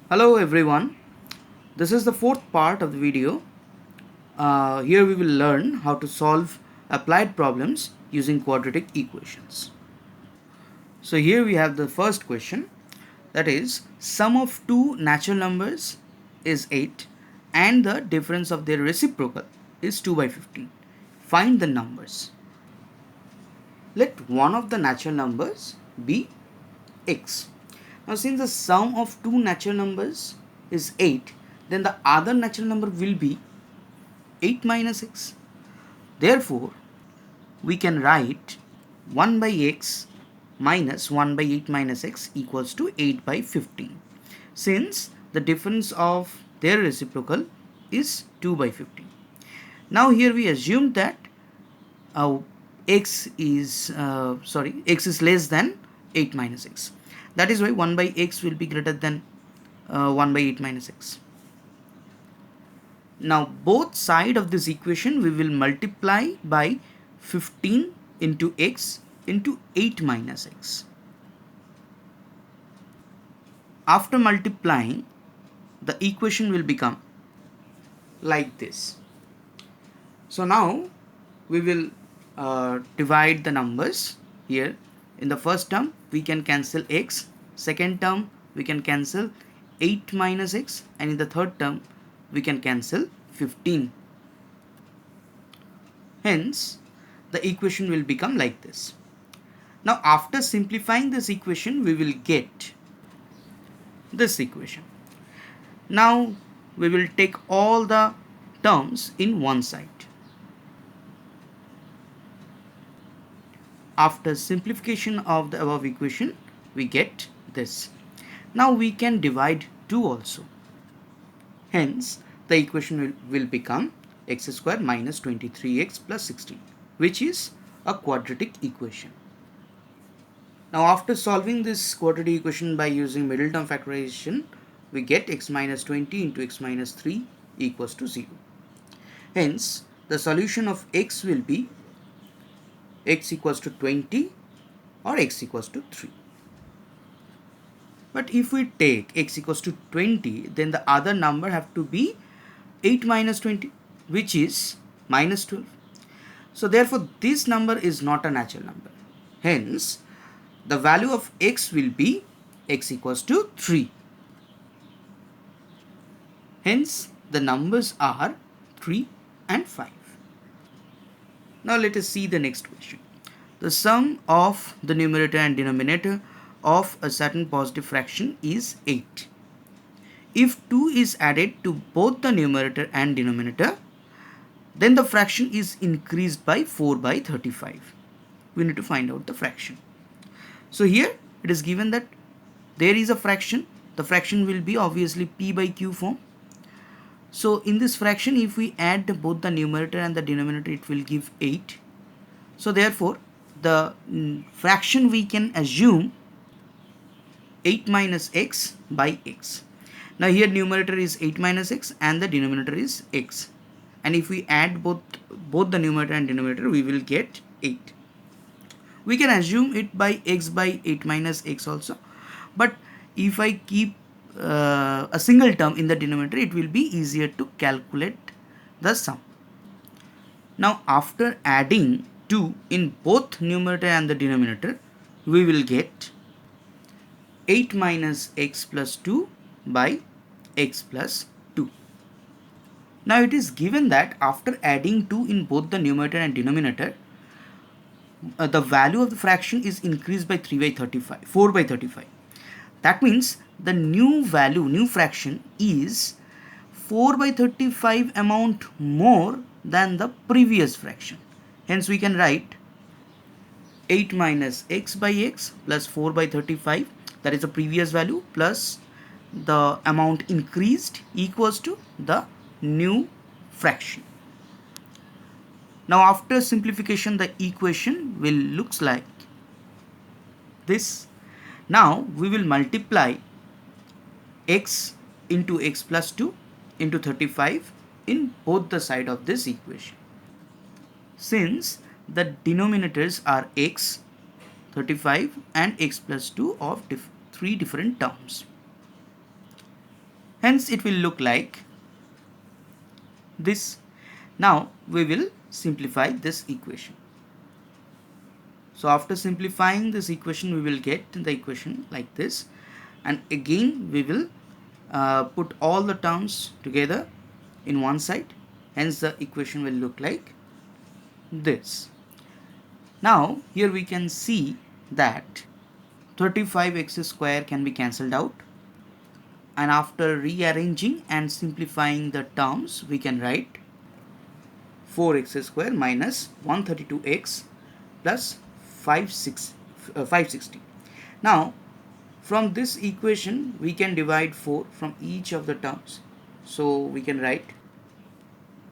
Hello everyone, this is the fourth part of the video. Here we will learn how to solve applied problems using quadratic equations. So here we have the first question, that is sum of two natural numbers is 8 and the difference of their reciprocal is 2 by 15. Find the numbers. Let one of the natural numbers be x. Now since the sum of two natural numbers is 8, then the other natural number will be 8 minus x. Therefore, we can write 1 by x minus 1 by 8 minus x equals to 8 by 15, since the difference of their reciprocal is 2 by 15. Now here we assume that x is less than 8 minus x. That is why 1 by x will be greater than 1 by 8 minus x. Now both sides of this equation we will multiply by 15 into x into 8 minus x. After multiplying, the equation will become like this. So now we will divide the numbers. Here in the first term we can cancel x, second term we can cancel 8 minus x, and in the third term we can cancel 15. Hence the equation will become like this. Now after simplifying this equation we will get this equation. Now we will take all the terms in one side. After simplification of the above equation we get this. Now we can divide 2 also. Hence the equation will become x square minus 23x plus 16, which is a quadratic equation. Now after solving this quadratic equation by using middle term factorization, we get x minus 20 into x minus 3 equals to 0. Hence the solution of x will be x equals to 20 or x equals to 3. But if we take x equals to 20, then the other number have to be 8 minus 20, which is minus 12. So therefore this number is not a natural number. Hence the value of x will be x equals to 3. Hence the numbers are 3 and 5. Now let us see the next question. The sum of the numerator and denominator of a certain positive fraction is 8. If 2 is added to both the numerator and denominator, then the fraction is increased by 4 by 35. We need to find out the fraction. So here it is given that there is a fraction. The fraction will be obviously p by q form. So in this fraction, if we add both the numerator and the denominator, it will give 8. So therefore the fraction we can assume 8 minus x by x. Now here numerator is 8 minus x and the denominator is x, and if we add both the numerator and denominator we will get 8. We can assume it by x by 8 minus x also, but if I keep a single term in the denominator, it will be easier to calculate the sum. Now after adding 2 in both numerator and the denominator, we will get 8 minus x plus 2 by x plus 2. Now it is given that after adding 2 in both the numerator and denominator, the value of the fraction is increased by 4 by 35. That means the new fraction is 4 by 35 amount more than the previous fraction. Hence we can write 8 minus x by x plus 4 by 35, that is the previous value, plus the amount increased equals to the new fraction. Now after simplification the equation will looks like this. Now we will multiply x into x plus 2 into 35 in both the side of this equation. Since the denominators are x, 35 and x plus 2 of 3 different terms. Hence it will look like this. Now we will simplify this equation. So after simplifying this equation, we will get the equation like this, and again we will put all the terms together in one side. Hence the equation will look like this. Now here we can see that 35x square can be cancelled out, and after rearranging and simplifying the terms, we can write 4x square minus 132x plus 560. Now from this equation we can divide 4 from each of the terms. So we can write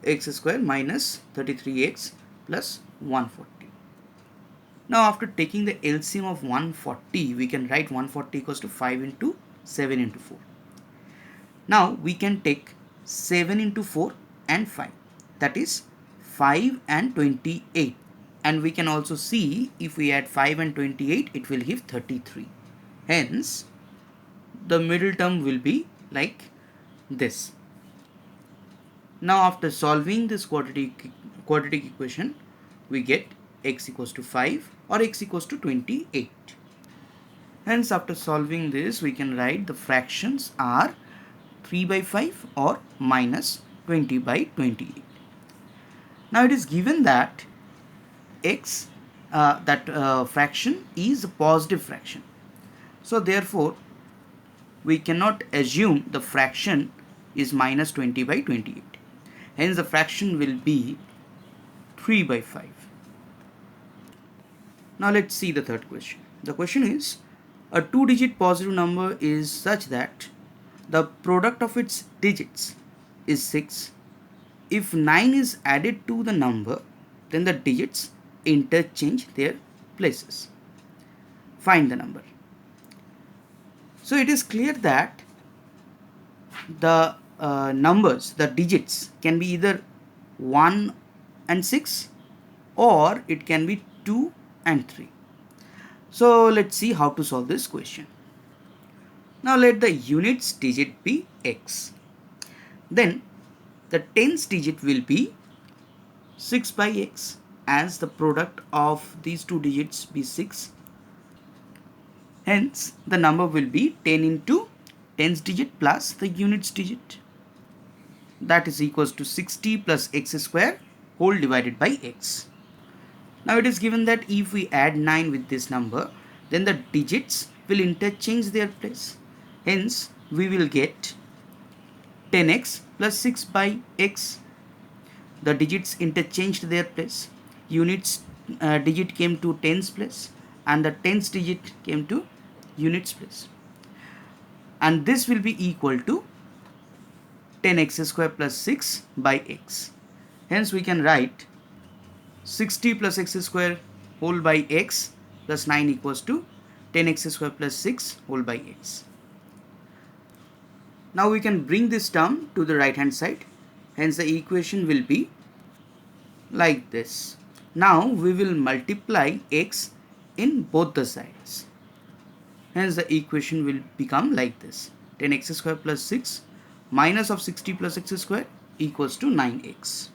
x square minus 33x plus 140. Now after taking the LCM of 140, we can write 140 equals to 5 into 7 into 4. Now we can take 7 into 4 and 5, that is 5 and 28, and we can also see if we add 5 and 28 it will give 33. Hence the middle term will be like this. Now after solving this quadratic equation, we get x equals to 5 or x equals to 28. Hence after solving this, we can write the fractions are 3 by 5 or minus 20 by 28. Now it is given that x, fraction is a positive fraction. So therefore we cannot assume the fraction is minus 20 by 28. Hence the fraction will be 3 by 5. Now let's see the third question. The question is, a 2-digit positive number is such that the product of its digits is 6. If 9 is added to the number, then the digits interchange their places. Find the number. So it is clear that the numbers, the digits can be either 1 and 6 or it can be 2 and 3. So let's see how to solve this question. Now let the units digit be x. Then the tens digit will be 6 by x, as the product of these two digits be 6. Hence the number will be 10 into tens digit plus the units digit, that is equals to 60 plus x square whole divided by x. Now it is given that if we add 9 with this number, then the digits will interchange their place. Hence we will get 10x plus 6 by x. The digits interchanged their place. Units digit came to tens place and the tens digit came to units place. And this will be equal to 10x square plus 6 by x. Hence we can write 60 plus x square whole by x plus 9 equals to 10x square plus 6 whole by x. Now we can bring this term to the right hand side. Hence the equation will be like this. Now we will multiply x in both the sides. Hence the equation will become like this. 10x square plus 6 minus of 60 plus x square equals to 9x.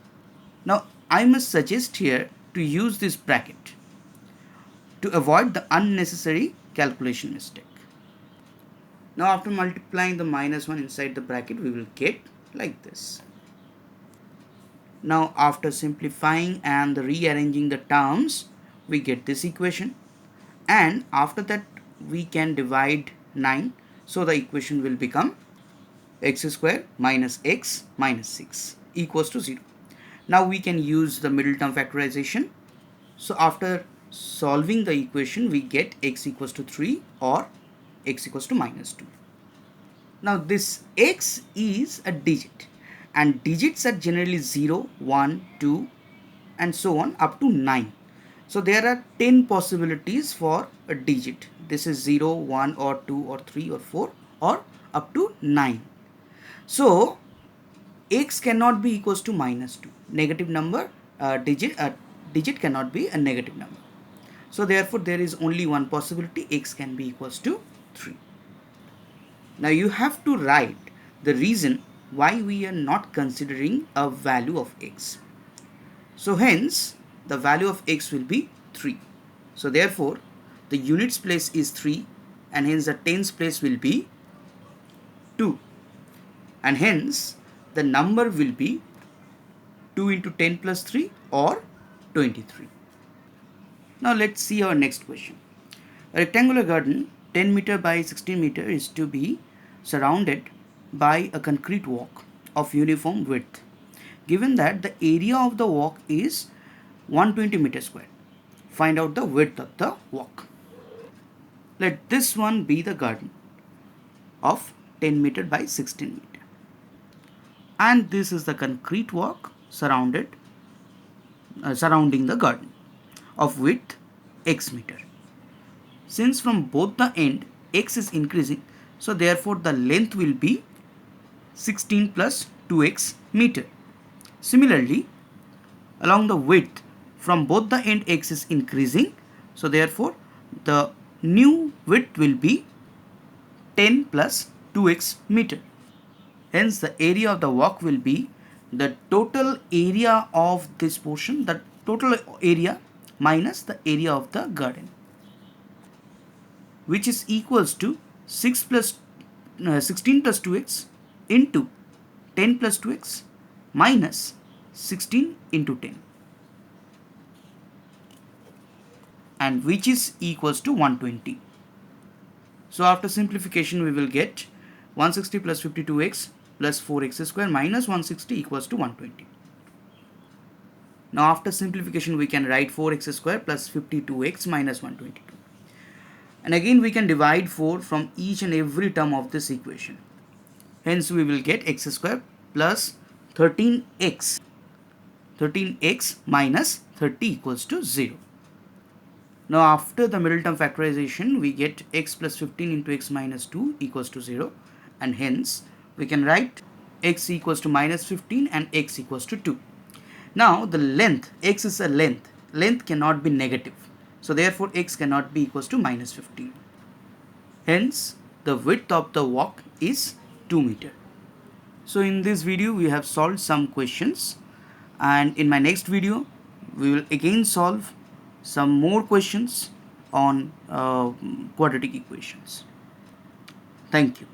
Now I must suggest here to use this bracket to avoid the unnecessary calculation mistake. Now after multiplying the minus 1 inside the bracket, we will get like this. Now after simplifying and rearranging the terms, we get this equation, and after that we can divide 9, so the equation will become x square minus x minus 6 equals to 0. Now we can use the middle term factorization. So after solving the equation, we get x equals to 3 or x equals to minus 2. Now this x is a digit, and digits are generally 0, 1, 2 and so on up to 9. So there are 10 possibilities for a digit. This is 0, 1 or 2 or 3 or 4 or up to 9. So x cannot be equals to minus 2. Negative number, digit cannot be a negative number. So therefore there is only one possibility, x can be equals to 3. Now you have to write the reason why we are not considering a value of x. So hence the value of x will be 3. So therefore the units place is 3 and hence the tens place will be 2, and hence the number will be 2 into 10 plus 3 or 23. Now let's see our next question. A rectangular garden 10 meter by 16 meter is to be surrounded by a concrete walk of uniform width. Given that the area of the walk is 120 meter square, find out the width of the walk. Let this one be the garden of 10 meter by 16 meter, and this is the concrete walk surrounding the garden of width x meter. Since from both the end x is increasing, so therefore the length will be 16 plus 2x meter. Similarly, along the width from both the end x is increasing, so therefore the new width will be 10 plus 2x meter. Hence the area of the walk will be the total area of this portion, the total area minus the area of the garden, which is equals to 16 plus 2x into 10 plus 2x minus 16 into 10, and which is equals to 120. So after simplification we will get 160 plus 52x plus 4x square minus 160 equals to 120. Now after simplification we can write 4x square plus 52x minus 122. And again we can divide 4 from each and every term of this equation. Hence we will get x square plus 13x minus 30 equals to 0. Now after the middle term factorization we get x plus 15 into x minus 2 equals to 0, and hence we can write x equals to minus 15 and x equals to 2. Now the length, x is a length cannot be negative, so therefore x cannot be equals to minus 15. Hence the width of the walk is 2 meter. So in this video we have solved some questions, and in my next video we will again solve some more questions on quadratic equations. Thank you.